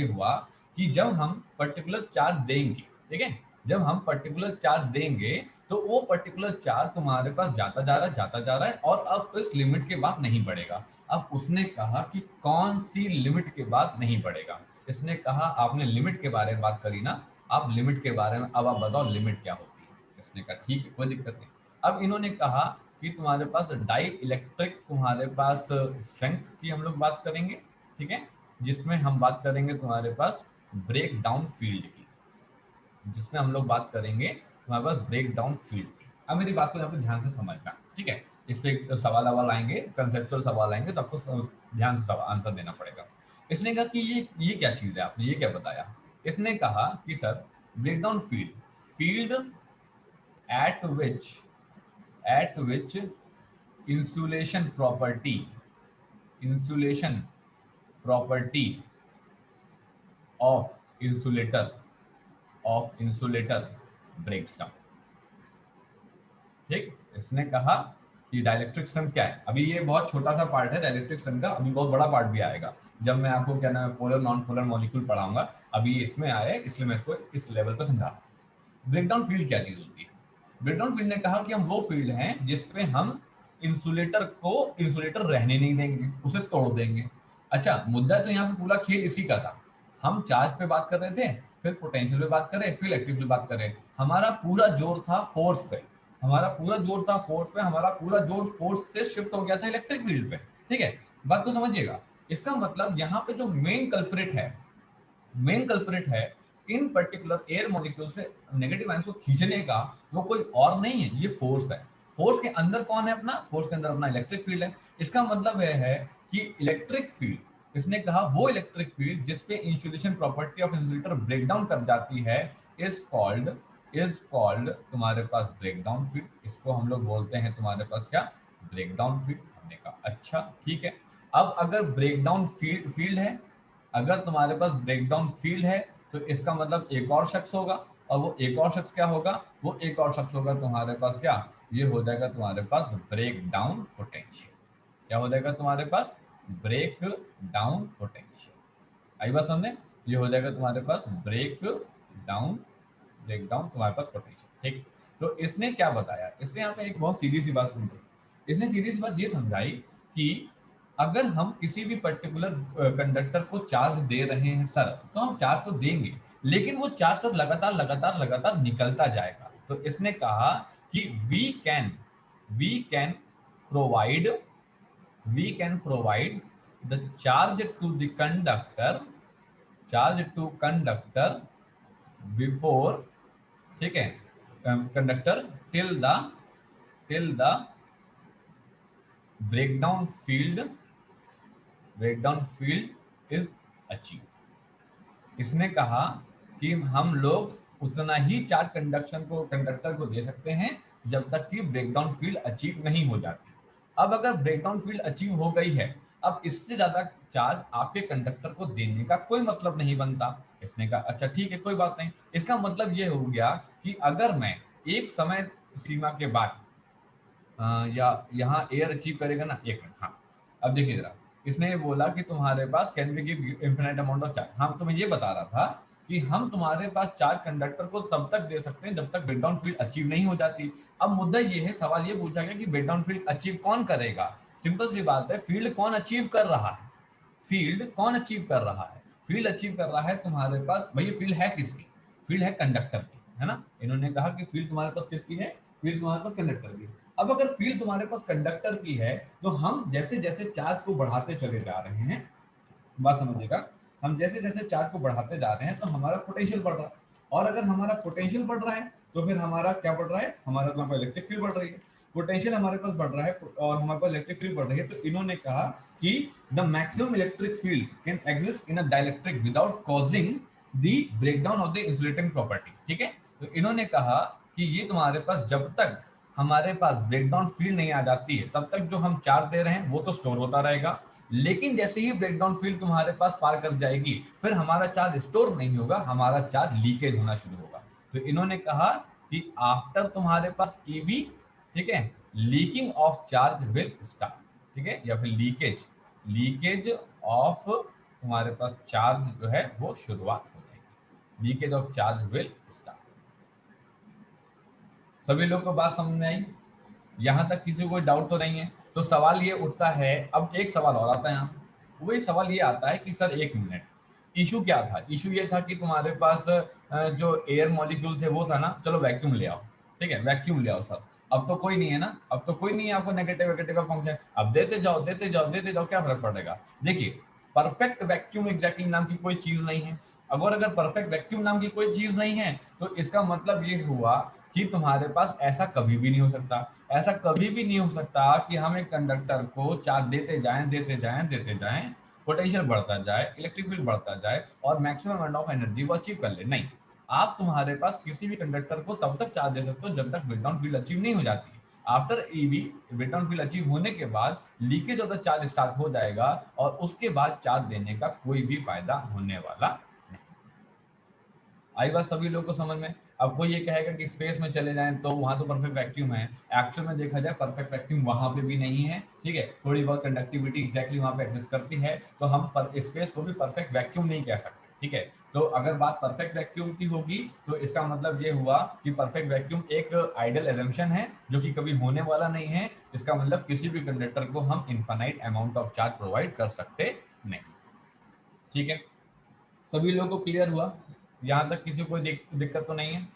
हुआ कि जब हम पर्टिकुलर चार्ज देंगे, ठीक है, जब हम पर्टिकुलर चार्ज देंगे, तो वो पर्टिकुलर चार्ज तुम्हारे पास जाता जा रहा है, जाता जा रहा है, और अब इस लिमिट के बाद नहीं बढ़ेगा। अब उसने कहा कि कौन सी लिमिट के बाद नहीं बढ़ेगा? इसने कहा, आपने लिमिट के बारे में बात करी ना, आप लिमिट के बारे में अब आप बताओ लिमिट क्या होती है। इसने कहा ठीक है, कोई दिक्कत नहीं। अब इन्होंने कहा कि तुम्हारे पास डाई इलेक्ट्रिक, तुम्हारे पास स्ट्रेंथ की हम लोग बात करेंगे, ठीक है, जिसमें हम बात करेंगे तुम्हारे पास ब्रेक डाउन फील्ड की, जिसमें हम लोग बात करेंगे तुम्हारे पास ब्रेक डाउन फील्ड की। अब मेरी बात को यहाँ पे ध्यान से समझना, ठीक है, इस पे एक सवाल आएंगे, कंसेप्चुअल सवाल आएंगे, तो आपको ध्यान से आंसर देना पड़ेगा। इसने कहा कि ये क्या चीज है, आपने ये क्या बताया? इसने कहा कि sir, break down field, field at which insulation property, insulation property of insulator breaks down. ठीक, इसने कहा कि डाइलेक्ट्रिक स्ट्रेंथ क्या है। अभी ये बहुत छोटा सा पार्ट है डाइलेक्ट्रिक स्ट्रेंथ का, अभी बहुत बड़ा पार्ट भी आएगा जब मैं आपको क्या नाम है पोलर नॉन पोलर मॉलिक्यूल पढ़ाऊंगा। अभी ये इसमें आया है, इसलिए मैं इसको इस लेवल पर समझा रहा हूं। ब्रेकडाउन फील्ड क्या चीज होती है? ब्रेकडाउन फील्ड ने कहा कि हम वो फील्ड हैं जिसपे हम इंसुलेटर को इंसुलेटर रहने नहीं देंगे, उसे तोड़ देंगे। अच्छा, मुद्दा तो यहाँ पे पूरा खेल इसी का था। हम चार्ज पे बात कर रहे थे, फिर पोटेंशियल पे बात करें, फिर इलेक्ट्रिक पे बात करें। हमारा पूरा जोर था फोर्स पे, हमारा पूरा जोर फोर्स से शिफ्ट हो गया था इलेक्ट्रिक फील्ड पे। ठीक है, बात को समझिएगा। इसका मतलब यहाँ पे जो मेन कल्प्रिट है इन पर्टिकुलर एयर मॉलिक्यूल से नेगेटिव आयंस को खींचने का, वो कोई और नहीं है, ये फोर्स है। फोर्स के अंदर कौन है? अपना फोर्स के अंदर अपना इलेक्ट्रिक फील्ड है। इसका मतलब यह है कि इलेक्ट्रिक फील्ड, इसने कहा वो इलेक्ट्रिक फील्ड जिसपे insulation property of insulator breakdown कर जाती है, इज कॉल्ड तुम्हारे पास ब्रेकडाउन फील्ड। इसको हम लोग बोलते हैं तुम्हारे पास क्या? Breakdown field. हमने कहा अच्छा ठीक है। अब अगर ब्रेकडाउन फील्ड है, अगर तुम्हारे पास ब्रेकडाउन फील्ड है, तो इसका मतलब एक और शख्स होगा, और वो एक और शख्स क्या होगा? वो एक और शख्स होगा तुम्हारे पास क्या? ये हो जाएगा तुम्हारे पास ब्रेक डाउन पोटेंशियल। क्या हो जाएगा तुम्हारे पास? Break down potential. आई बात समझे? ये हो जाएगा तुम्हारे पास डाउन ब्रेक डाउन तुम्हारे पास पोटेंशियल। ठीक, तो इसने क्या बताया? इसने यहाँ पे एक बहुत सीधी सी बात समझी। इसने सीधी सी बात ये समझाई कि अगर हम किसी भी पर्टिकुलर कंडक्टर को चार्ज दे रहे हैं सर, तो हम चार्ज तो देंगे, लेकिन वो चार्ज सर लगातार लगातार लगातार निकलता जाएगा। तो इसने कहा कि we can provide the charge to conductor before, ठीक है, conductor till the breakdown field is achieve. इसने कहा कि हम लोग उतना ही चार्ज कंडक्टर को दे सकते हैं जब तक कि ब्रेकडाउन फील्ड अचीव नहीं हो जाती। अब अगर ब्रेकडाउन फील्ड अचीव हो गई है, अब इससे ज्यादा चार्ज आपके कंडक्टर को देने का कोई मतलब नहीं बनता। इसने कहा अच्छा ठीक है, कोई बात नहीं। इसका मतलब ये हो गया कि अगर मैं एक समय सीमा के बाद या यहाँ एयर अचीव करेगा ना, एक मिनट, हाँ, अब देखिए जरा। इसने ये बोला कि तुम्हारे पास can be give infinite amount of charge. हाँ, तो मैं ये बता रहा था कि हम तुम्हारे पास चार्ज कंडक्टर को तब तक दे सकते हैं जब तक ब्रेकडाउन फील्ड अचीव नहीं हो जाती। अब मुद्दा ये है, सवाल ये पूछा गया कि ब्रेकडाउन फील्ड अचीव कौन करेगा? सिंपल सी बात है, फील्ड कौन अचीव कर रहा है? फील्ड अचीव कर रहा है तुम्हारे पास, भैया फील्ड है किसकी? फील्ड है कंडक्टर की, है ना। इन्होंने कहा कि फील्ड तुम्हारे पास किसकी है? फील्ड तुम्हारे पास कंडक्टर की। अब अगर फील्ड तुम्हारे पास कंडक्टर की है, तो हम जैसे जैसे चार्ज को बढ़ाते चले जा रहे हैं, बात समझिएगा, हम जैसे जैसे चार्ज को बढ़ाते जा रहे हैं तो हमारा पोटेंशियल बढ़ रहा है, और अगर हमारा पोटेंशियल बढ़ रहा है तो फिर हमारा क्या बढ़ रहा है, हमारा तो इलेक्ट्रिक फील्ड बढ़ रही है। पोटेंशियल हमारे पास बढ़ रहा है और हमारे पास इलेक्ट्रिक फील्ड बढ़ रही है, तो इन्होंने कहा कि the maximum electric field can exist in a dielectric without causing the breakdown of the insulating property. ठीक है, तो इन्होंने कहा कि ये तुम्हारे पास जब तक हमारे पास ब्रेकडाउन फील्ड नहीं आ जाती है तब तक जो हम चार्ज दे रहे हैं वो तो स्टोर होता रहेगा, लेकिन जैसे ही ब्रेकडाउन फील्ड तुम्हारे पास पार कर जाएगी फिर हमारा चार्ज स्टोर नहीं होगा, हमारा चार्ज लीकेज होना शुरू होगा। तो इन्होंने कहा कि आफ्टर तुम्हारे पास ईबी, ठीक है, leaking of charge will start. ठीक है, या फिर लीकेज, लीकेज ऑफ तुम्हारे पास चार्ज जो है वो शुरुआत हो जाएगी, leakage of charge will start. सभी लोग को बात समझ में आई? यहां तक किसी को कोई डाउट तो नहीं है? तो सवाल ये उठता है, अब एक सवाल और आता है यहाँ, वो एक सवाल ये आता है कि सर एक मिनट, इशू क्या था? इशू ये था कि तुम्हारे पास जो एयर मॉलिक्यूल थे वो था ना, चलो वैक्यूम ले आओ, ठीक है, वैक्यूम ले आओ सर। अब तो कोई नहीं है ना, अब तो कोई नहीं है आपको नेगेटिव नेगेटिव का फंक्शन, अब देते जाओ देते जाओ देते जाओ, क्या फर्क पड़ेगा? देखिए, परफेक्ट वैक्यूम एग्जैक्टली नाम की कोई चीज नहीं है। अगर परफेक्ट वैक्यूम नाम की कोई चीज नहीं है तो इसका मतलब ये हुआ कि तुम्हारे पास ऐसा कभी भी नहीं हो सकता, ऐसा कभी भी नहीं हो सकता कि हम एक कंडक्टर को चार्ज देते जाएं देते जाएं देते जाएं, पोटेंशियल बढ़ता जाए, इलेक्ट्रिक फील्ड बढ़ता जाए और मैक्सिमम अमाउंट ऑफ एनर्जी वो अचीव कर ले। नहीं, आप तुम्हारे पास किसी भी कंडक्टर को तब तक चार्ज दे सकते हो जब तक ब्रेकडाउन फील्ड अचीव नहीं हो जाती। After EB breakdown field achieve होने के बाद leakage of the charge start हो जाएगा और उसके बाद चार्ज देने का कोई भी फायदा होने वाला। आई बात सभी लोग को समझ में? अब कोई ये कहेगा कि स्पेस में चले जाएं तो वहां तो परफेक्ट वैक्यूम है, एक्चुअल में देखा जाए परफेक्ट वैक्यूम वहां पे भी नहीं है। ठीक है, थोड़ी बहुत कंडक्टिविटी एग्जैक्टली वहां पे एग्जिस्ट करती है, तो हम स्पेस को भी परफेक्ट वैक्यूम नहीं कह सकते। ठीक है, तो अगर बात परफेक्ट वैक्यूम की होगी तो इसका मतलब ये हुआ कि परफेक्ट वैक्यूम एक आइडियल एजम्पशन है जो कि कभी होने वाला नहीं है। इसका मतलब किसी भी कंडक्टर को हम infinite amount of charge provide कर सकते नहीं। ठीक है, सभी लोगों को क्लियर हुआ? यहाँ तक किसी को कोई दिक्कत तो नहीं है?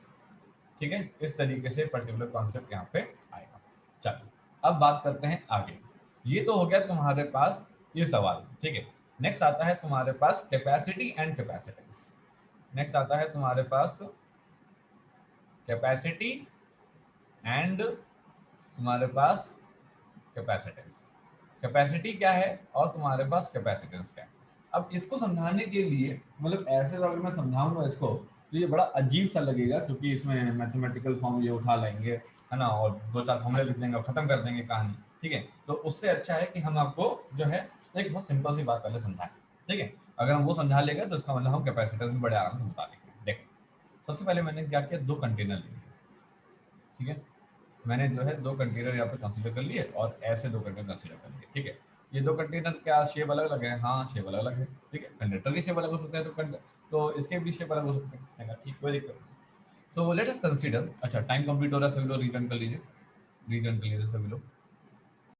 ठीक है, इस तरीके से पर्टिकुलर कॉन्सेप्ट यहाँ पे आएगा। चलो, अब बात करते हैं आगे। ये तो हो गया तुम्हारे पास ये सवाल। ठीक है, नेक्स्ट आता है तुम्हारे पास कैपेसिटी एंड कैपेसिटेंस। नेक्स्ट आता है तुम्हारे पास कैपेसिटी एंड तुम्हारे पास कैपेसिटेंस। कैपेसिटी क्या है और तुम्हारे पास कैपेसिटेंस क्या है? अब इसको समझाने के लिए, मतलब ऐसे अगर मैं समझाऊंगा इसको तो ये बड़ा अजीब सा लगेगा, क्योंकि इसमें मैथमेटिकल फॉर्म ये उठा लेंगे, है ना, और दो चार फॉर्मूले लिख देंगे और खत्म कर देंगे कहानी। ठीक है, तो उससे अच्छा है कि हम आपको जो है एक बहुत सिंपल सी बात पहले समझाएं। ठीक है, अगर हम वो समझा लेंगे तो इसका मतलब हम कैपेसिटेंस भी बड़े आराम से बता लेंगे। देखो, सबसे पहले मैंने क्या किया, दो कंटेनर लिए। ठीक है, मैंने जो है दो कंटेनर यहाँ पे कंसीडर कर लिए और ऐसे दो कंटेनर कंसीडर कर लिए। ठीक है, ये दो कंटेनर क्या शेप अलग अलग है? हाँ, शेप अलग अलग है। ठीक है, कंडक्टर की शेप अलग हो सकता है तो इसके भी शेप अलग हो सकते हैं। ठीक, कोई दिक्कत नहीं। सो लेट अस कंसीडर, अच्छा टाइम कंप्लीट हो रहा है, सभी लोग रीजन कर लीजिए, रीजन कर लीजिए सभी लोग।